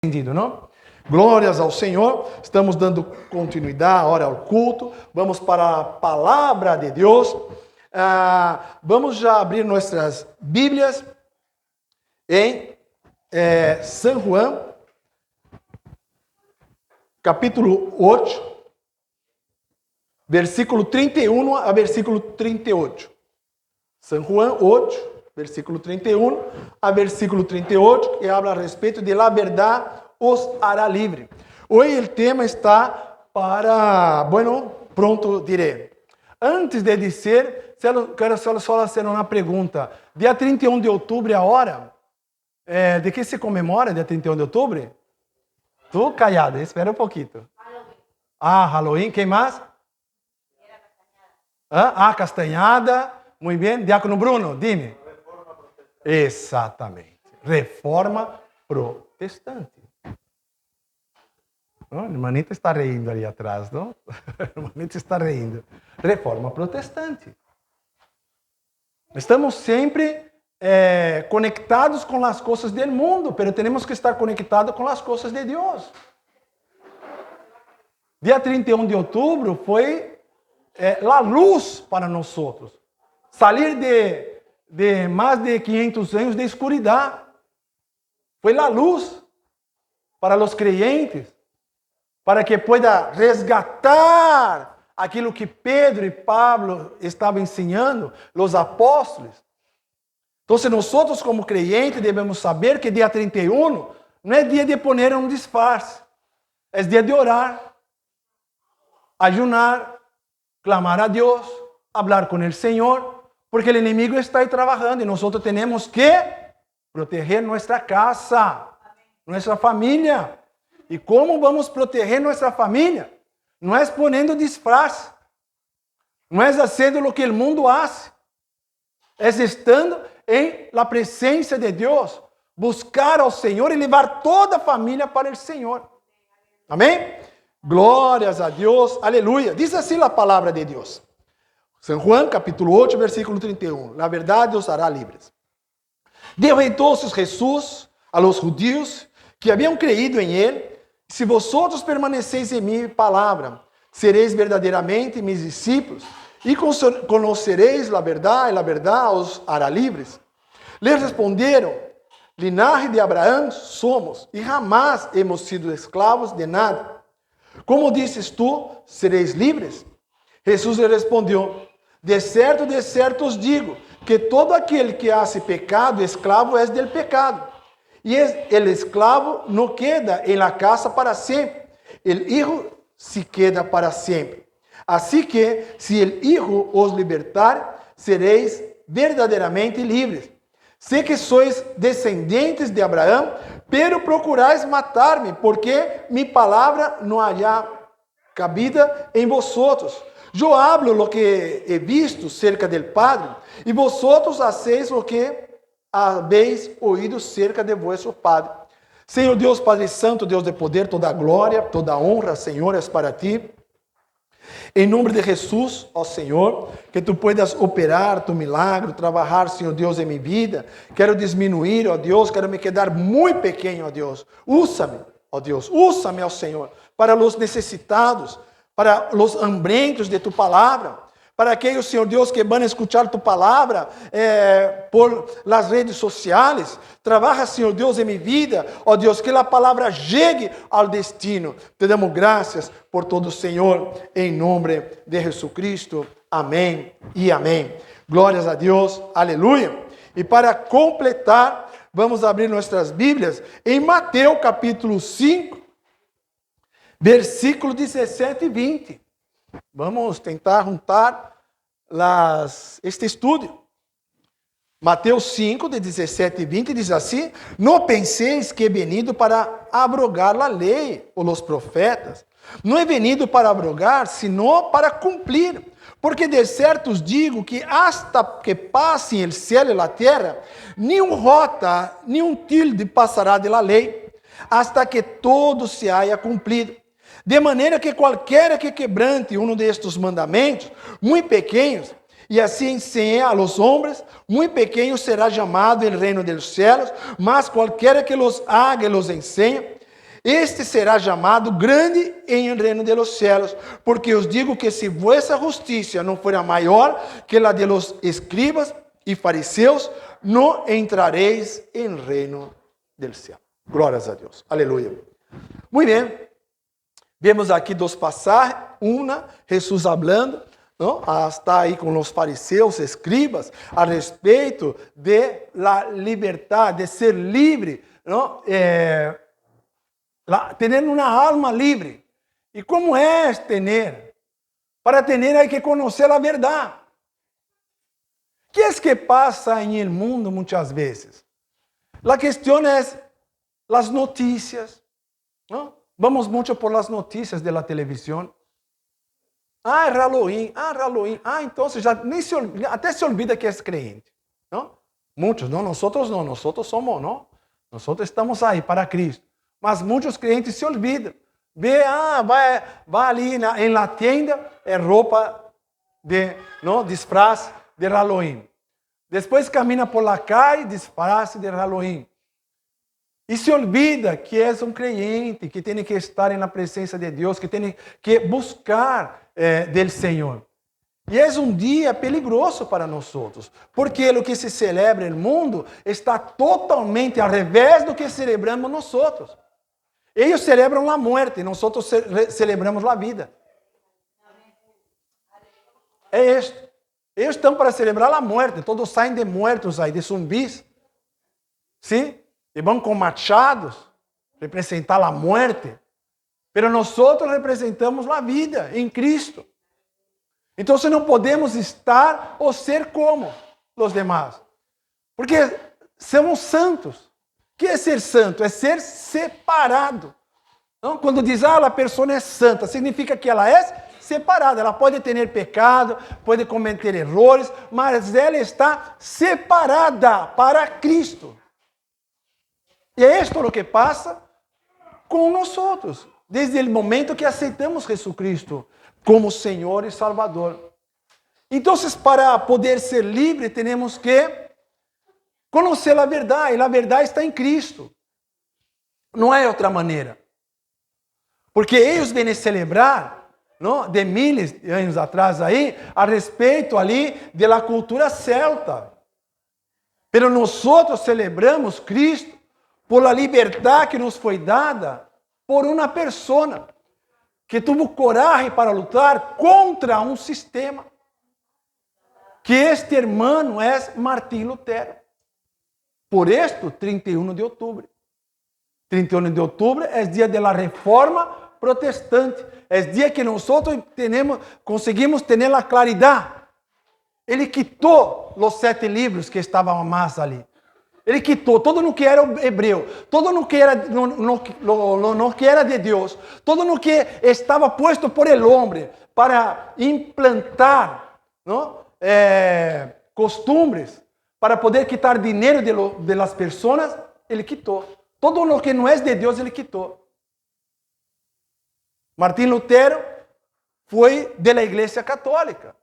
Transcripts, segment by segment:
Entendido, não? Glórias ao Senhor. Estamos dando continuidade agora ao culto. Vamos para a palavra de Deus. Vamos já abrir nossas Bíblias em São João, capítulo 8, versículo 31 a versículo 38. São João 8. Versículo 31 a versículo 38, que habla a respeito de la verdad os hará libre. Hoje o tema está para, pronto diré. Antes de dizer, quero só fazer uma pergunta. Dia 31 de outubro agora, de que se comemora dia 31 de outubro? Tu callada, espera um pouquinho. Halloween. Halloween, quem mais? Castanhada. Muito bem. Diácono Bruno, dime. Exatamente. Reforma protestante. A irmanita está rindo ali atrás, não? A irmanita está rindo. Reforma protestante. Estamos sempre conectados com as coisas do mundo, mas temos que estar conectados com as coisas de Deus. Dia 31 de outubro foi a luz para nós. Sair de mais de 500 anos de escuridão. Foi a luz para os creyentes, para que pueda resgatar aquilo que Pedro e Pablo estavam ensinando, os apóstolos. Então, nós como creyentes devemos saber que dia 31 não é dia de poner um disfarce, é dia de orar, ayunar, clamar a Deus, falar com o Senhor, porque o inimigo está aí trabalhando e nós temos que proteger nossa casa, nossa família. E como vamos proteger nossa família? Não é ponendo disfarce, não é fazendo o que o mundo faz, é estando em la presença de Deus, buscar ao Senhor e levar toda a família para o Senhor. Amém? Glórias a Deus, aleluia. Diz assim a palavra de Deus. São João, capítulo 8, versículo 31. La verdad os hará libres. Dijo entonces Jesús a los judíos que habían creído en él: si vosotros permaneceis en mi palabra, seréis verdaderamente mis discípulos y conoceréis la verdad, y la verdad os hará libres. Les respondieron: linaje de Abraham somos y jamás hemos sido esclavos de nada. ¿Cómo dices tú, seréis libres? Jesús le respondió: de certo os digo, que todo aquele que hace pecado, esclavo es del pecado. E el esclavo no queda en la casa para sempre, el hijo se queda para sempre. Así que, si el hijo os libertar, seréis verdaderamente libres. Sé que sois descendentes de Abraham, pero procuráis matar-me, porque mi palabra no haya cabida en vosotros. Eu hablo lo que he visto cerca del Padre, e vosotros hacéis lo que habéis oído cerca de vuestro Padre. Senhor Deus, Padre Santo, Deus de poder, toda glória, toda honra, Senhor, é para ti. Em nome de Jesus, ó Senhor, que tu puedas operar tu milagre, trabalhar, Senhor Deus, em minha vida. Quero diminuir, ó Deus, quero me quedar muito pequeno, ó Deus. Úsa-me, ó Deus, úsa-me, ó Senhor, para os necessitados, para os hambrientos de tu palavra, para aqueles, Senhor Deus, que vão escuchar tu palavra por las redes sociais. Trabalha, Senhor Deus, em minha vida, ó Deus, que a palavra chegue ao destino. Te damos graças por todo, Senhor, em nome de Jesucristo. Amém e amém. Glórias a Deus, aleluia. E para completar, vamos abrir nossas Bíblias em Mateus capítulo 5, versículo 17 e 20. Vamos tentar juntar este estudo. Mateus 5, de 17 e 20, diz assim: não penseis que he venido para abrogar a lei ou os profetas. Não he venido para abrogar, sino para cumprir. Porque de certo os digo que hasta que passem o céu e a terra, nem jota, nem tilde passará de la lei, hasta que todo se haya cumprido. De maneira que qualquer que quebrante um destes mandamentos, muito pequenos, e assim enseñe a los hombres, muito pequeno será chamado el reino dos céus, mas qualquer que los haga e los enseñe, este será chamado grande em el reino de los cielos, porque os digo que si vuestra justicia no fuera maior que la de los escribas e fariseus, no entrareis en el reino del cielo. Glórias a Deus. Aleluia. Muito bem. Vemos aqui dos pasajes. Uma, Jesus hablando, ¿no? Está aí com os fariseus, escribas, a respeito de la libertad, de ser livre, ¿no? Tener uma alma livre. E como é tener? Para tener hay que conocer a verdade. ¿Qué es que pasa en el mundo muchas veces? La cuestión es las noticias, ¿no? Vamos mucho por las noticias de la televisión. Ah, Halloween, entonces ya até se olvida que es creyente, ¿no? Muchos, no, nosotros somos, ¿no? Nosotros estamos ahí para Cristo. Mas muchos creyentes se olvidam. Ve, va ali en la tienda, es ropa de, ¿no? Disfraz de Halloween. Depois camina por la calle, disfraz de Halloween. E se olvida que é um creyente, que tem que estar na presença de Deus, que tem que buscar del Senhor. E é um dia peligroso para nós, porque o que se celebra no mundo está totalmente ao revés do que celebramos nós. Eles celebram a morte, nós celebramos a vida. É isto. Eles estão para celebrar a morte, todos saem de muertos aí, de zumbis. Sim? E vão com machados, representar a morte. Mas nós representamos a vida em Cristo. Então não podemos estar ou ser como os demais. Porque somos santos. O que é ser santo? É ser separado. Não? Quando diz, a pessoa é santa, significa que ela é separada. Ela pode ter pecado, pode cometer erros, mas ela está separada para Cristo. E é isto o que passa com nós, desde o momento que aceitamos Jesucristo como Senhor e Salvador. Então, para poder ser livre, temos que conhecer a verdade, e a verdade está em Cristo. Não é outra maneira. Porque eles vêm celebrar, não, de miles de anos atrás aí, a respeito ali da cultura celta. Pero nós celebramos Cristo por a liberdade que nos foi dada por uma pessoa que teve coragem para lutar contra um sistema. Que este hermano é Martim Lutero. Por isto, 31 de outubro. 31 de outubro é dia da reforma protestante. É dia que nós conseguimos ter a claridade. Ele quitou os 7 livros que estavam mais ali. Ele quitou todo o que era hebreu, todo o que era, no que era de Deus, todo o que estava posto por el hombre para implantar, ¿no? Costumbres, para poder quitar dinheiro de las pessoas, ele quitou. Todo o que não é de Deus, ele quitou. Martim Lutero foi da Igreja Católica.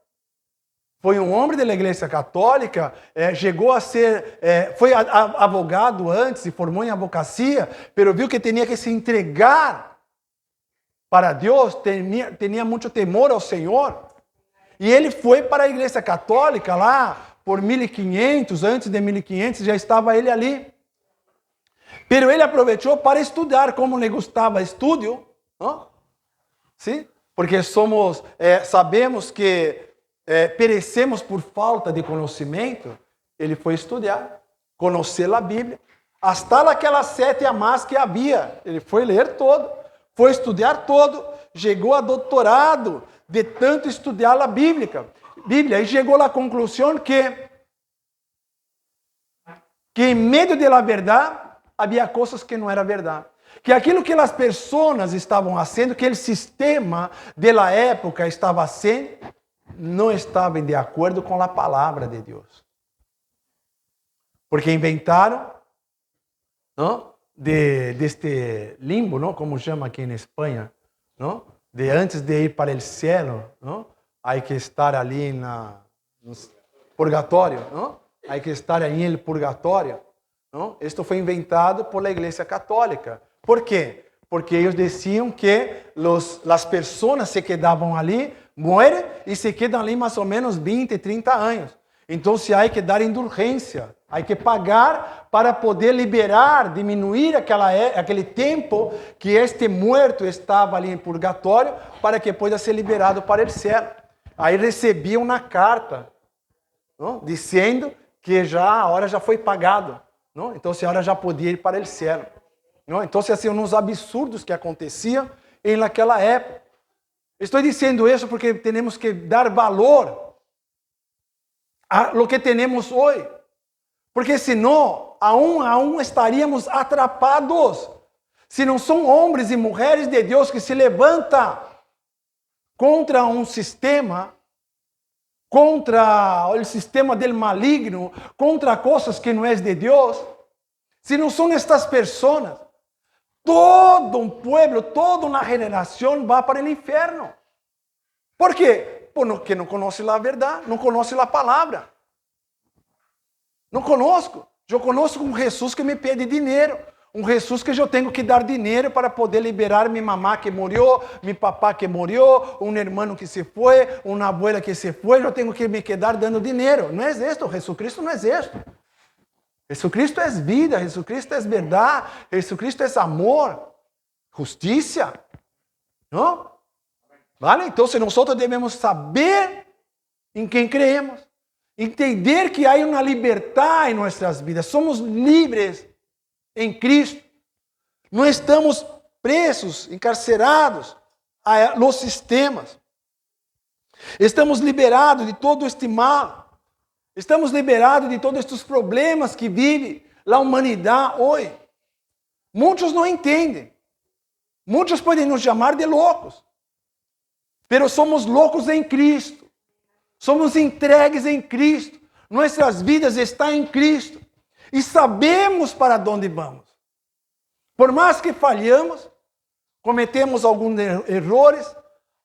Foi um homem da Igreja Católica, chegou a ser, foi advogado antes, se formou em advocacia, mas viu que tinha que se entregar para Deus, tinha muito temor ao Senhor. E ele foi para a Igreja Católica lá, por 1500, antes de 1500, já estava ele ali. Pero ele aproveitou para estudar, como lhe gostava estudo, não? Sim? Porque sabemos que perecemos por falta de conhecimento. Ele foi estudar, conhecer a Bíblia, hasta aquelas 7 a mais que havia. Ele foi ler todo, foi estudar todo, chegou a doutorado de tanto estudar a Bíblia, e chegou à conclusão que em meio da verdade havia coisas que não eram verdade. Que aquilo que as pessoas estavam fazendo, que o sistema da época estava fazendo, não estavam de acordo com a palavra de Deus. Porque inventaram, não? Deste limbo, não? Como chama aqui em Espanha, não? De antes de ir para o céu, não? Há que estar ali no purgatório, não? Há que estar aí no purgatório, não? Isto foi inventado por a Igreja Católica. Por quê? porque ellos decían que las personas se quedaban ali, mueren y se quedan ali más o menos 20, 30 años. Entonces hay que dar indulgência, hay que pagar para poder liberar, diminuir aquele tempo que este muerto estava ali em purgatório, para que pueda ser liberado para o céu. Aí recebia uma carta, não? Dizendo que a hora já foi pagado, não? Então a hora já podia ir para o céu. Não? Então, assim, uns absurdos que aconteciam naquela época. Estou dizendo isso porque temos que dar valor a lo que temos hoje. Porque senão, aún estaríamos atrapados. Se não são homens e mulheres de Deus que se levantam contra um sistema, contra o sistema del maligno, contra coisas que não é de Deus, se não são estas pessoas, todo um pueblo, toda uma geração vai para o inferno. ¿Por quê? Porque não conhece a verdade, não conhece a palavra. Não conosco. Eu conosco um Jesus que me pede dinheiro. Um Jesus que eu tenho que dar dinheiro para poder liberar minha mamá que morreu, meu papá que morreu, um irmão que se foi, uma abuela que se foi. Eu tenho que me quedar dando dinheiro. Não é isso. Jesucristo não é isso. Jesucristo é vida, Jesucristo é verdade, Jesucristo é amor, justiça. Não? Vale? Então, nós devemos saber em quem creemos, entender que há uma liberdade em nossas vidas, somos livres em Cristo, não estamos presos, encarcerados a los sistemas, estamos liberados de todo este mal, estamos liberados de todos estes problemas que vive a humanidade hoje. Muitos não entendem, muitos podem nos chamar de loucos, pero somos loucos em Cristo. Somos entregues em Cristo. Nossas vidas estão em Cristo. E sabemos para onde vamos. Por mais que falhamos, cometemos alguns erros,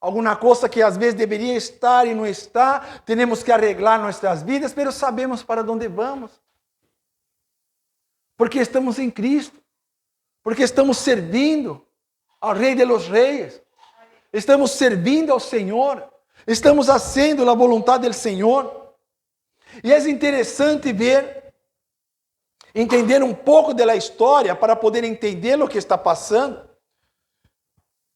alguma coisa que às vezes deveria estar e não está, temos que arreglar nossas vidas, mas sabemos para onde vamos. Porque estamos em Cristo. Porque estamos servindo ao Rei de los Reis. Estamos servindo ao Senhor, estamos fazendo a vontade do Senhor. E é interessante ver, entender um pouco da história para poder entender o que está passando,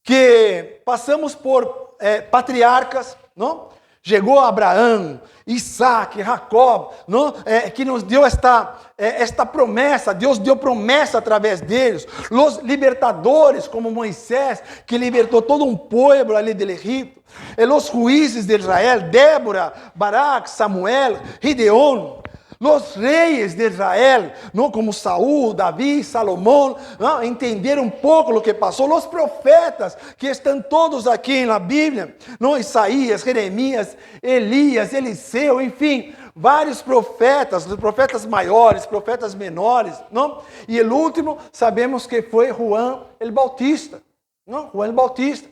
que passamos por patriarcas, não? Chegou Abraão, Isaac, Jacob, não? Que nos deu esta promessa. Deus deu promessa através deles. Os libertadores, como Moisés, que libertou todo um povo ali do Egito. E os juízes de Israel, Débora, Barak, Samuel, Gideon. Os reis de Israel, não, como Saúl, Davi, Salomão, não, entender um pouco o que passou. Os profetas, que estão todos aqui na Bíblia, não, Isaías, Jeremias, Elias, Eliseu, enfim, vários profetas, os profetas maiores, profetas menores, não? E o último, sabemos que foi João el Bautista, não? João el Bautista,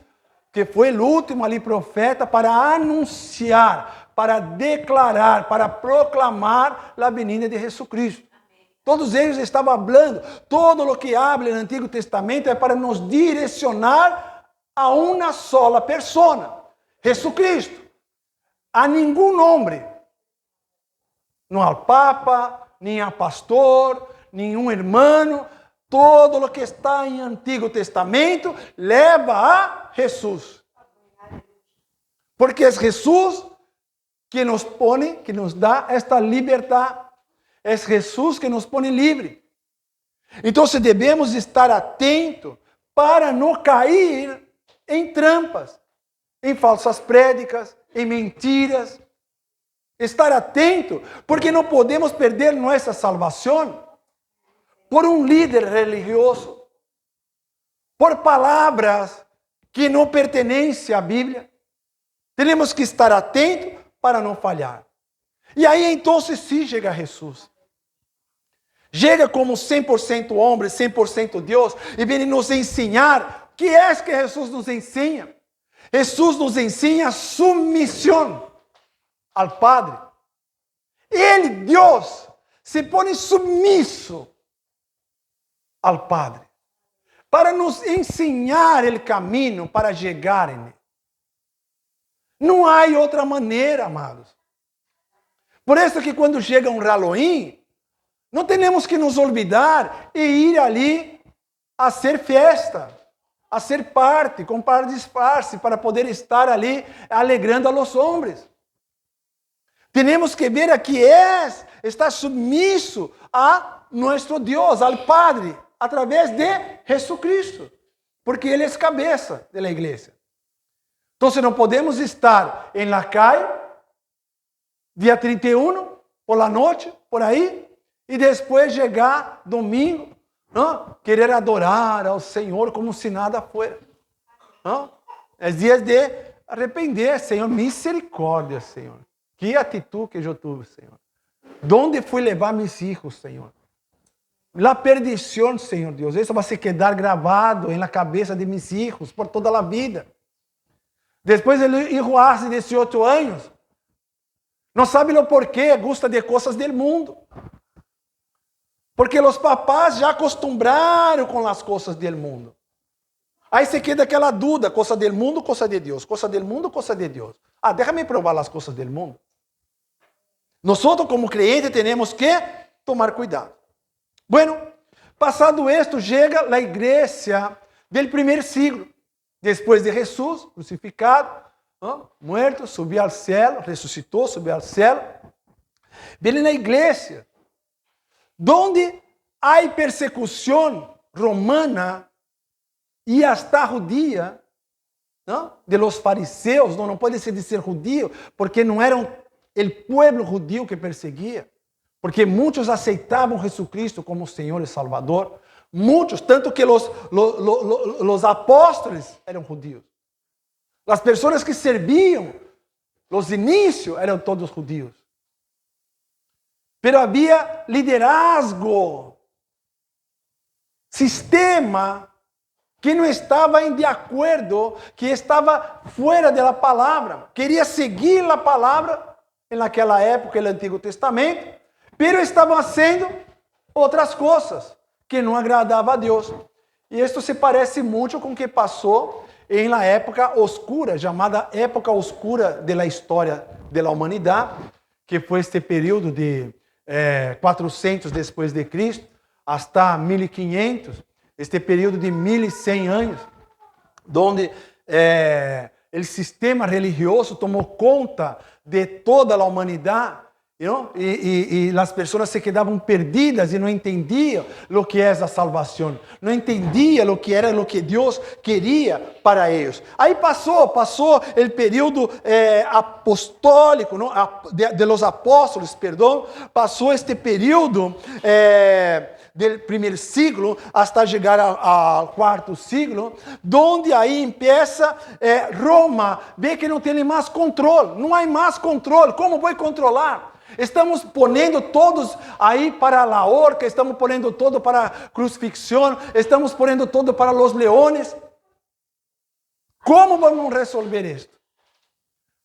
que foi o último ali profeta para anunciar, para declarar, para proclamar a venida de Jesucristo. Todos eles estavam falando, todo o que habla no Antigo Testamento é para nos direcionar a uma sola pessoa, Jesucristo. A nenhum homem, não ao Papa, nem ao pastor, nenhum irmão, todo o que está em Antigo Testamento leva a Jesus. Porque é Jesus que nos pone, que nos dá esta liberdade. É Jesus que nos põe livre. Então, devemos estar atentos para não cair em trampas, em falsas prédicas, em mentiras. Estar atento, porque não podemos perder nossa salvação por um líder religioso, por palavras que não pertencem à Bíblia. Temos que estar atentos para não falhar. E aí, então, sim, chega Jesus. Chega como 100% homem, 100% Deus, e vem nos ensinar. O que é que Jesus nos ensina? Jesus nos ensina submissão ao Padre. Ele, Deus, se põe submisso ao Padre, para nos ensinar o caminho para chegar em Ele. Não há outra maneira, amados. Por isso que quando chega um Halloween, não temos que nos olvidar e ir ali a ser festa, a ser parte, comprar disfarce, para poder estar ali alegrando a los hombres. Temos que ver que está submisso a nosso Deus, ao Padre, através de Jesucristo, porque Ele é cabeça da igreja. Então, não podemos estar em la calle, dia 31, por la noite, por aí, e depois chegar domingo, não? Querer adorar ao Senhor como se nada fosse. É dias de arrepender, Senhor, misericórdia, Senhor. Que atitude que eu tive, Senhor. Donde fui levar meus filhos, Senhor? La perdição, Senhor Deus. Isso vai se quedar gravado na cabeça de meus filhos por toda a vida. Depois ele hijo de 18 anos. Não sabe o porquê, gosta de coisas do mundo. Porque os papás já acostumbraram com as coisas do mundo. Aí se queda aquela dúvida, coisa do mundo, coisa de Deus. Coisa do mundo, coisa de Deus. Déjame provar as coisas do mundo. Nós, como creyentes, temos que tomar cuidado. Bueno, passado esto, chega a igreja do primeiro siglo. Depois de Jesus, crucificado, muerto, subiu ao céu, ressuscitou, subiu ao céu. Vem na igreja, donde há persecução romana e hasta judia, de los fariseus, não pode se dizer judío, porque não eram o pueblo judío que perseguia, porque muitos aceitavam Jesucristo como Senhor e Salvador, muitos, tanto que os apóstolos eram judíos. As pessoas que serviam, os inícios eram todos judíos. Pero havia liderazgo, sistema que não estava de acordo, que estava fora da palavra, queria seguir a palavra naquela época, no Antigo Testamento, pero estavam fazendo outras coisas que não agradavam a Deus. E isso se parece muito com o que passou em la época oscura, chamada época oscura da história da humanidade, que foi este período de 400 depois de Cristo, hasta 1500, este período de 1100 anos, onde o sistema religioso tomou conta de toda a humanidade, e as pessoas se quedavam perdidas e não entendiam o que é a salvação, não entendiam o que era o que Deus queria para eles. Aí passou o período apostólico, de los apóstolos, perdão, passou este período do primeiro siglo hasta chegar ao quarto siglo, onde aí empieza Roma, vê que não tem mais controle, não há mais controle, como vou controlar? Estamos ponendo todos aí para a horca, estamos ponendo todo para a crucifixão, estamos ponendo todo para os leones. Como vamos resolver isto?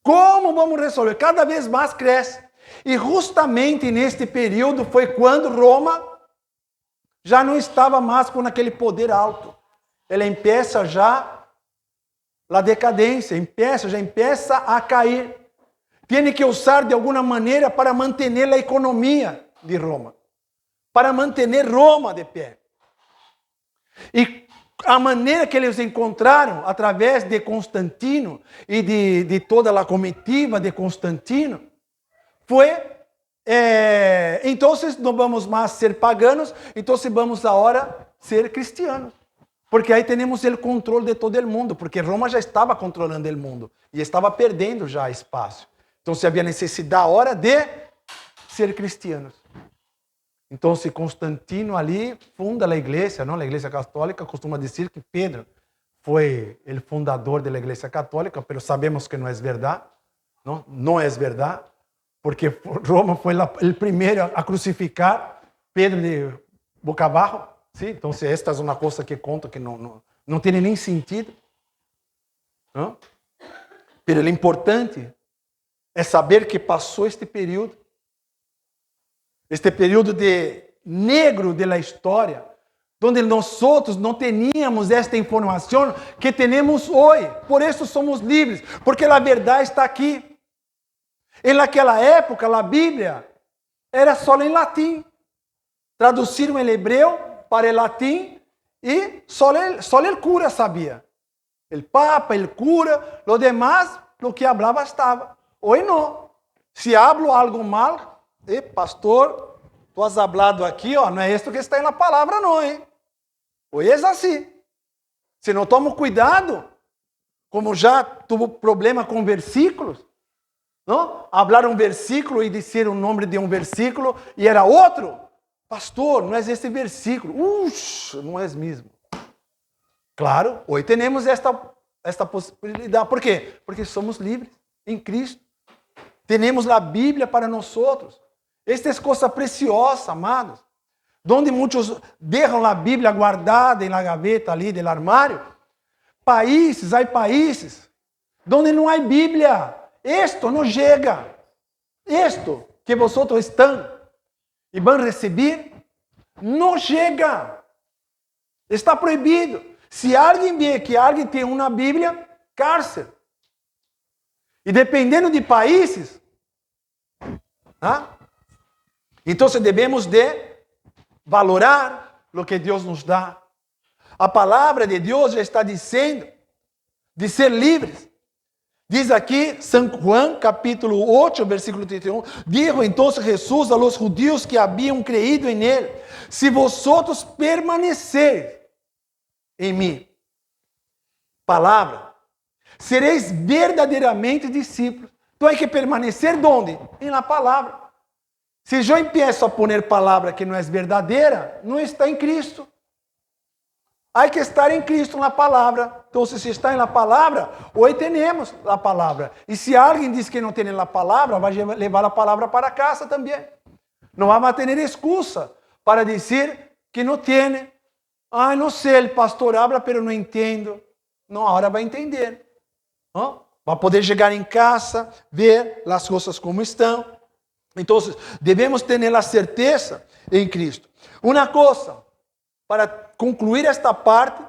Como vamos resolver? Cada vez mais cresce. E justamente neste período foi quando Roma já não estava mais com aquele poder alto. Ela empieza já a decadência, já empieza a cair. Tem que usar de alguma maneira para manter a economia de Roma, para manter Roma de pé. E a maneira que eles encontraram, através de Constantino e de toda a comitiva de Constantino, foi, então não vamos mais ser paganos, então vamos agora ser cristianos. Porque aí temos o controle de todo o mundo, porque Roma já estava controlando o mundo e estava perdendo já espaço. Então, havia necessidade agora de ser cristianos. Então, Constantino ali funda a igreja, não? A igreja católica costuma dizer que Pedro foi o fundador da igreja católica, mas sabemos que não é verdade, não? Não é verdade, porque Roma foi o primeiro a crucificar Pedro de boca abaixo. ¿Sí? Então, esta é uma coisa que conto que não tem nem sentido. Não? Mas o importante é saber que passou este período de negro da história, donde nosotros no teníamos esta información que tenemos hoy. Por eso somos libres, porque la verdad está aquí. En aquela época, a Bíblia era só em latim. Traduziram em hebreu para o latim e só o cura sabia. O papa, o cura, lo demás, lo que falava estava. Hoje não. Se hablo algo mal, pastor, tu has hablado aqui, não é isto que está na palavra, não, hein? Hoje é assim. Se não tomo cuidado, como já tive problema com versículos, não? Hablar um versículo e dizer o nome de um versículo e era outro. Pastor, não é esse versículo. Não é mesmo. Claro, hoje temos esta possibilidade. Por quê? Porque somos livres em Cristo. Temos a Bíblia para nós outros. Esta é coisa preciosa, amados. Donde muitos deixam a Bíblia guardada na gaveta ali do armário. Há países donde não há Bíblia. Esto não chega. Esto que vosotros estão e vão receber, não chega. Está proibido. Se alguém vê que alguém tem uma Bíblia, cárcel. E dependendo de países, então devemos de valorar o que Deus nos dá. A palavra de Deus já está dizendo de ser livres. Diz aqui, São Juan, capítulo 8, versículo 31, dijo entonces Jesús a los judíos que habían creído en él, si vosotros permaneceis em mim, palavra, sereis verdadeiramente discípulos. Então hay que permanecer ¿dónde? En la palavra. Se eu empiezo a poner palavra que não é verdadeira, não está em Cristo. Há que estar em Cristo na palavra. Então, se está na palavra, hoje temos a palavra. E se alguém diz que não tem a palavra, vai levar a palavra para casa também. Não vai ter excusa para dizer que não tem. Não sei, o pastor habla, mas não entendo. Não, agora vai entender. Vai poder chegar em casa, ver as coisas como estão. Então, devemos ter a certeza em Cristo. Uma coisa, para concluir esta parte,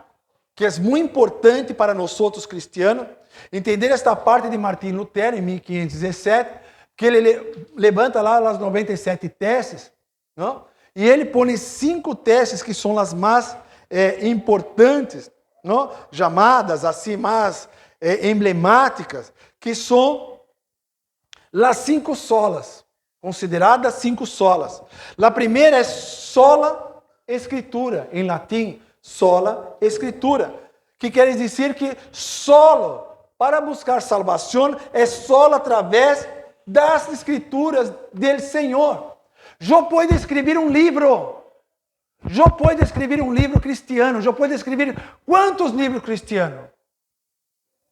que é muito importante para nós outros cristianos, entender esta parte de Martim Lutero, em 1517, que ele levanta lá as 97 teses, não? E ele põe 5 teses que são as mais importantes, não? Chamadas assim, mais emblemáticas, que são as 5 solas, consideradas 5 solas. A primeira é sola Escritura, em latim, sola Escritura, que quer dizer que solo para buscar salvação é solo através das Escrituras do Senhor. Eu posso escrever um livro, eu posso escrever um livro cristiano, eu posso escrever quantos livros cristianos,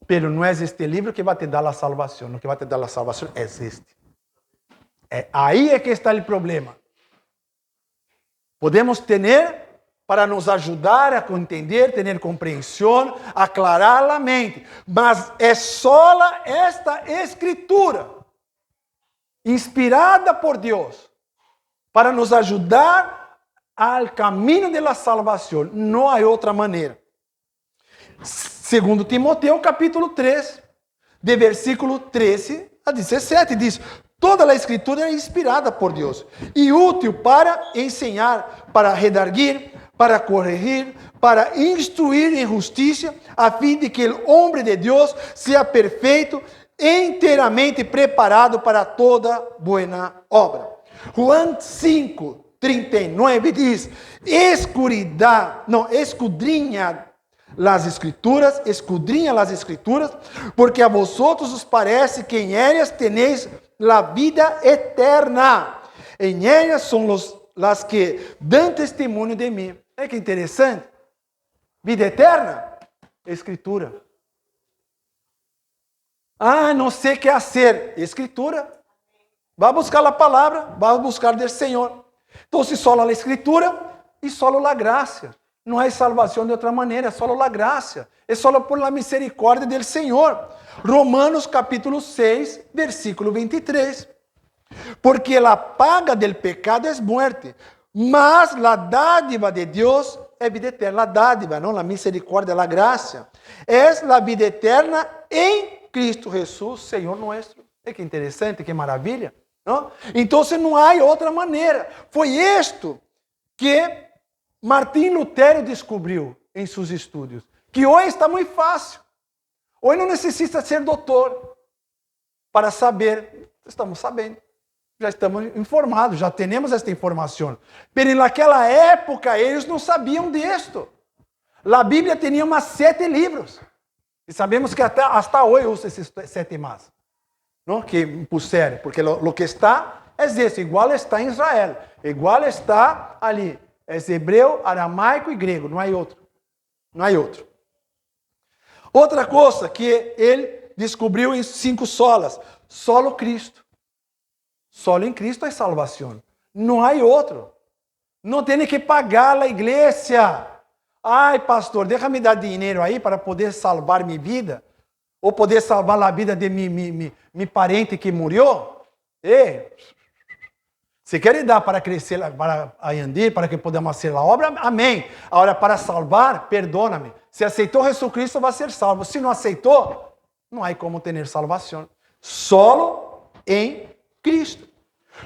pero não é este livro que vai te dar a salvação, o que vai te dar a salvação é este. Aí é que está o problema. Podemos ter para nos ajudar a entender, ter compreensão, aclarar a mente, mas é só esta Escritura, inspirada por Deus, para nos ajudar ao caminho da salvação. Não há outra maneira. Segundo Timoteu, capítulo 3, de versículo 13 a 17, diz: toda a Escritura é inspirada por Deus e útil para ensinar, para redarguir, para corrigir, para instruir em justiça, a fim de que o homem de Deus seja perfeito, inteiramente preparado para toda boa obra. Juan 5:39 diz: escudrinha las Escrituras, porque a vosotros os parece que em ellas tenéis la vida eterna. Em ellas são las que dão testemunho de mim. É que interessante. Vida eterna, Escritura. Não sei o que fazer. Escritura. Vai buscar a palavra, vai buscar do Senhor. Então, só a Escritura e só a graça. Não há salvação de outra maneira, é só a graça. É só por la misericórdia do Senhor. Romanos capítulo 6, versículo 23. Porque la paga del pecado es muerte, mas la dádiva de Dios é vida eterna. A dádiva, não? A misericórdia, a graça, é a vida eterna em Cristo Jesus, Senhor nosso. É que interessante, que maravilha, não? Então não há outra maneira. Foi isto que Martim Lutero descobriu em seus estudos, que hoje está muito fácil. Hoje não necessita ser doutor para saber. Estamos sabendo. Já estamos informados, já temos esta informação. Mas naquela época eles não sabiam disto. A Bíblia tinha umas 7 livros. E sabemos que hasta hoje usa esses 7 mais. Não? Que puseram, porque o que está é isso, igual está em Israel, igual está ali. É hebreu, aramaico e grego, não há outro. Não há outro. Outra coisa que ele descobriu em 5 solas, solo Cristo. Solo em Cristo é salvação. Não há outro. Não tem que pagar a igreja. Ai, pastor, deixa-me dar dinheiro aí para poder salvar minha vida. Ou poder salvar a vida de meu parente que morreu. Se quer dar para crescer, para andir, para que podamos fazer a obra, amém. Agora, para salvar, perdona-me. Se aceitou Jesus Cristo, vai ser salvo. Se não aceitou, não há como ter salvação. Solo em Cristo.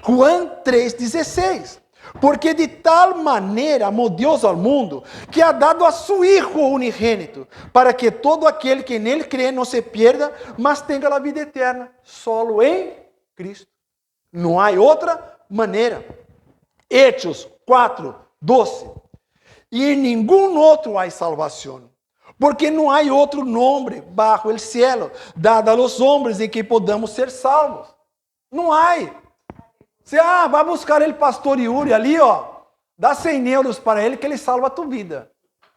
Juan 3,16. Porque de tal maneira amou Deus ao mundo, que ha dado a su Hijo unigênito, para que todo aquele que nele crê não se pierda, mas tenha a vida eterna. Solo em Cristo. Não há outra maneira. Hechos 4:12. E em nenhum outro há salvação, porque não há outro nome bajo el cielo dado a los hombres em que podamos ser salvos. Não há. Você vai buscar ele, pastor Yuri, ali, dá 100 euros para ele que ele salva a tua vida.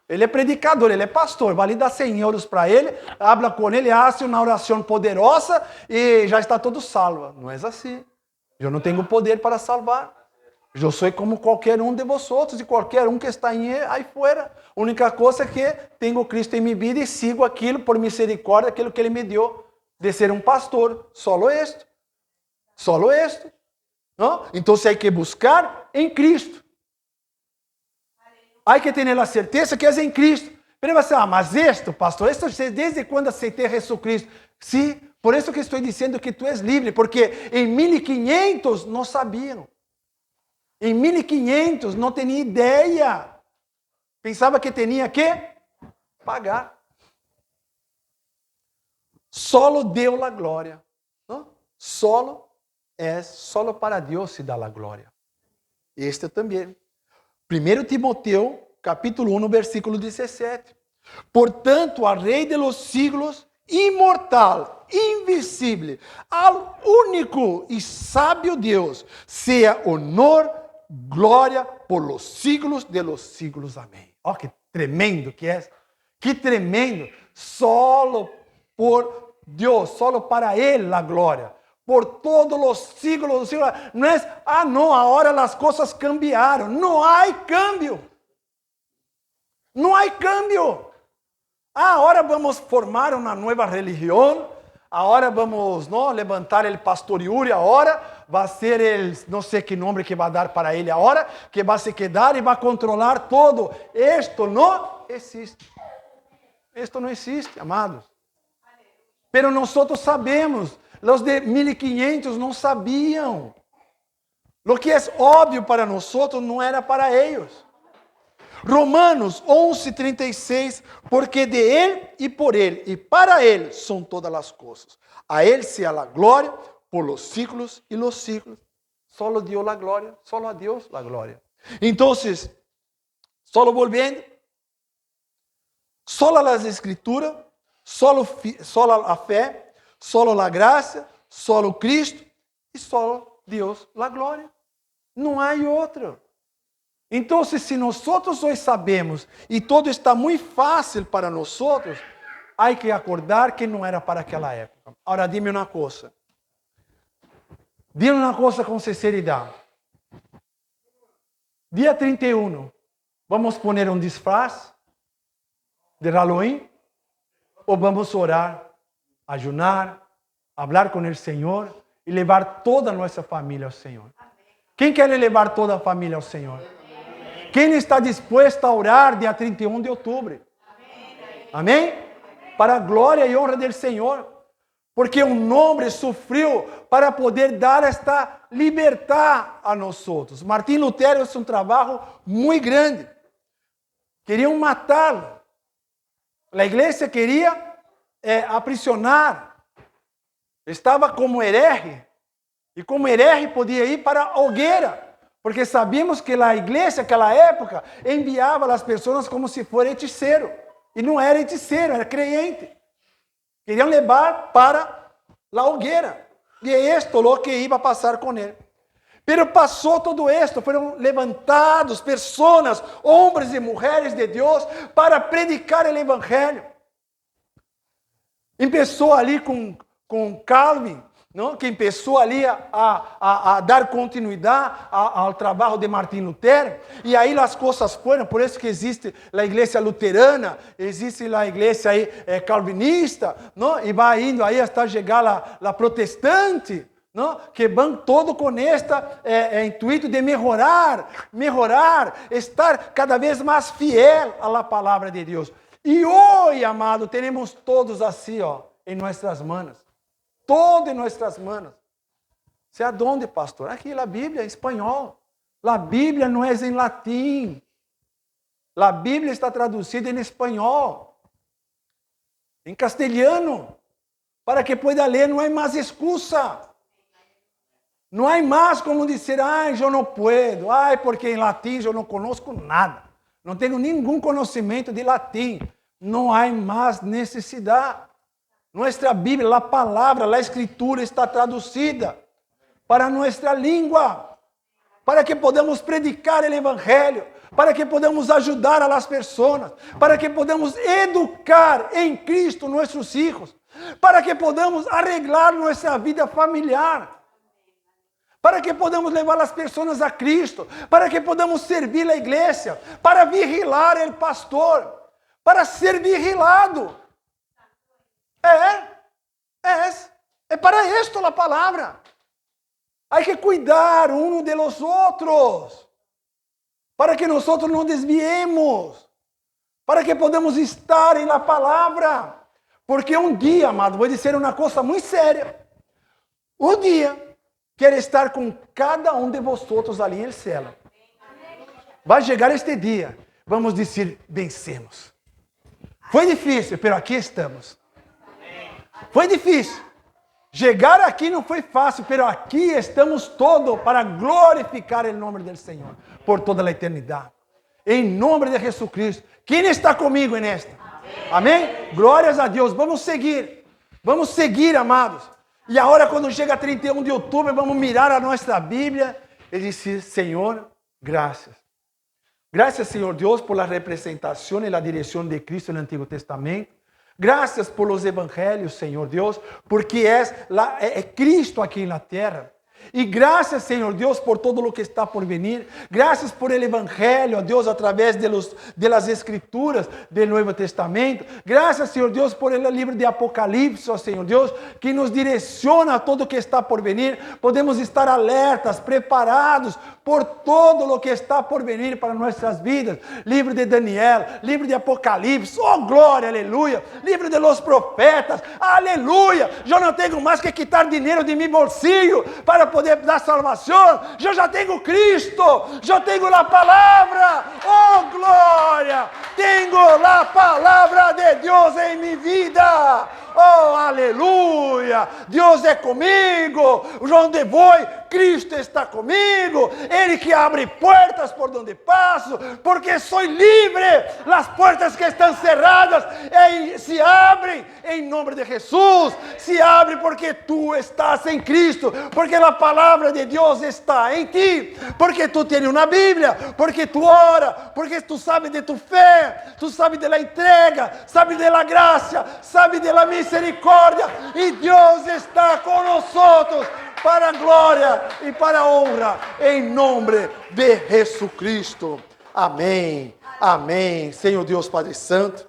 Ele é predicador, ele é pastor, vai ali dar 100 euros para ele, habla com ele, hace uma oração poderosa e já está todo salvo. Não é assim. Eu não tenho poder para salvar. Eu sou como qualquer um de vocês e qualquer um que está aí fora. A única coisa é que tenho Cristo em minha vida e sigo aquilo por misericórdia, aquilo que ele me deu de ser um pastor. Solo esto. Solo esto. ¿No? Entonces hay que buscar en Cristo. Hay que tener la certeza que es en Cristo. Pero você mas esto, pastor, esto desde quando aceitei Jesucristo? Sí, por eso que estoy diciendo que tú eres libre, porque en 1500 no sabían. En 1500 no tenía idea. Pensaba que tenía que pagar. Solo deu la gloria. ¿No? Solo para Deus se dá a glória. Este também. 1 Timoteo, capítulo 1, versículo 17. Portanto, al Rei de los siglos, imortal, invisível, ao único e sábio Deus, seja honor, glória por los siglos de los siglos. Amém. Ó, que tremendo que é. Que tremendo. Solo por Deus, solo para Ele a glória. Por todos os siglos dos siglos. Não é, não, agora as coisas cambiaram. Não há cambio. Não há cambio. Agora vamos formar uma nova religião. Agora vamos levantar o pastor Yuri. Agora vai ser não sei que nome que vai dar para ele agora, que vai se quedar e vai controlar todo. Isto não existe. Isto não existe, amados. Pero nós sabemos. Os de 1500 não sabiam. O que é óbvio para nós não era para eles. Romanos 11:36, porque de Ele e por Ele e para Ele são todas as coisas. A Ele seja a glória por los siglos e los siglos. Solo Deus a glória, solo a Deus a glória. Então, solo volviendo, solo as Escrituras, solo a fé, solo a graça, solo Cristo e solo Deus a glória. Não há outro. Então, se nós hoje sabemos e tudo está muito fácil para nós, há que acordar que não era para aquela época. Agora, dime uma coisa. Dime uma coisa com sinceridade. Dia 31, vamos pôr um disfraz de Halloween? Ou vamos orar, ayunar, falar com o Senhor e levar toda a nossa família ao Senhor? Quem quer levar toda a família ao Senhor? Quem está disposto a orar dia 31 de outubro? Amém? Para a glória e honra do Senhor. Porque um homem sofreu para poder dar esta libertar a nós outros. Martim Lutero fez um trabalho muito grande. Queriam matá-lo. A igreja queria aprisionar. Estava como herege. E como herege podia ir para a hogueira. Porque sabíamos que a igreja, naquela época, enviava as pessoas como se fosse hechiceiro. E não era hechiceiro, era crente. Queriam levar para a hogueira. E é isto o que ia passar com ele. Pero passou todo isto, foram levantados pessoas, homens e mulheres de Deus, para predicar o evangelho. Começou ali com Calvin, não? Que começou ali a dar continuidade ao trabalho de Martim Lutero, e aí as coisas foram, por isso que existe a igreja luterana, existe a igreja aí, calvinista, não? E vai indo aí até chegar a protestante, não? Que vão todo com esta intuito de melhorar, estar cada vez mais fiel à palavra de Deus. E hoje, amado, temos todos assim, em nossas mãos. Todo em nossas mãos. Você aonde, pastor? Aqui, a Bíblia em espanhol. A Bíblia não é em latim. A Bíblia está traduzida em espanhol. Em castelhano. Para que pueda ler, não há mais excusa. Não há mais como dizer, eu não puedo. Porque em latim eu não conosco nada. Não tenho nenhum conhecimento de latim. Não há mais necessidade. Nossa Bíblia, a palavra, a escritura está traduzida para nossa língua, para que podamos predicar o evangelho, para que podamos ajudar as pessoas, para que podamos educar em Cristo nossos filhos, para que podamos arreglar nossa vida familiar, para que podamos levar as pessoas a Cristo, para que podamos servir a igreja, para vigilar o pastor, para ser vigilado. É para isto a palavra. Há que cuidar uns de los outros, para que nós não desviemos, para que podamos estar em la palavra. Porque um dia, amado, vou dizer uma coisa muito séria. Um dia, quero estar com cada um de vocês ali em cela. Vai chegar este dia, vamos dizer, vencemos. Foi difícil, mas aqui estamos. Foi difícil. Chegar aqui não foi fácil, mas aqui estamos todos para glorificar o nome do Senhor por toda a eternidade. Em nome de Jesus Cristo. Quem está comigo nesta? Amém? Glórias a Deus. Vamos seguir, amados. E agora, quando chega 31 de outubro, vamos mirar a nossa Bíblia e dizer, Senhor, graças. Graças, Senhor Deus, por la representação e la direção de Cristo no Antigo Testamento. Graças por los evangelhos, Senhor Deus, porque é Cristo aqui na terra. E graças, Senhor Deus, por todo o que está por venir. Graças por el evangelho, Deus, através de las escrituras do Novo Testamento. Graças, Senhor Deus, por el livro de Apocalipse, ó Senhor Deus, que nos direciona a todo o que está por venir. Podemos estar alertas, preparados por todo o que está por venir para nossas vidas. Livro de Daniel, livro de Apocalipse, oh glória, aleluia. Livro de los profetas, aleluia. Eu não tenho mais que quitar dinheiro de meu bolsillo para poder dar salvação. Eu já tenho Cristo, eu tenho a palavra, oh glória. Tenho a palavra de Deus em minha vida. Oh, aleluia! Deus é comigo. Onde vou, Cristo está comigo. Ele que abre portas por onde passo, porque sou livre. As portas que estão cerradas se abrem em nome de Jesus. Se abre porque tu estás em Cristo, porque a palavra de Deus está em ti, porque tu tens uma Bíblia, porque tu ora, porque tu sabes de tu fé, tu sabes da entrega, sabes da graça, sabes da misericórdia, e Deus está conosco para a glória e para a honra, em nome de Jesus Cristo. Amém. Amém. Senhor Deus Padre Santo,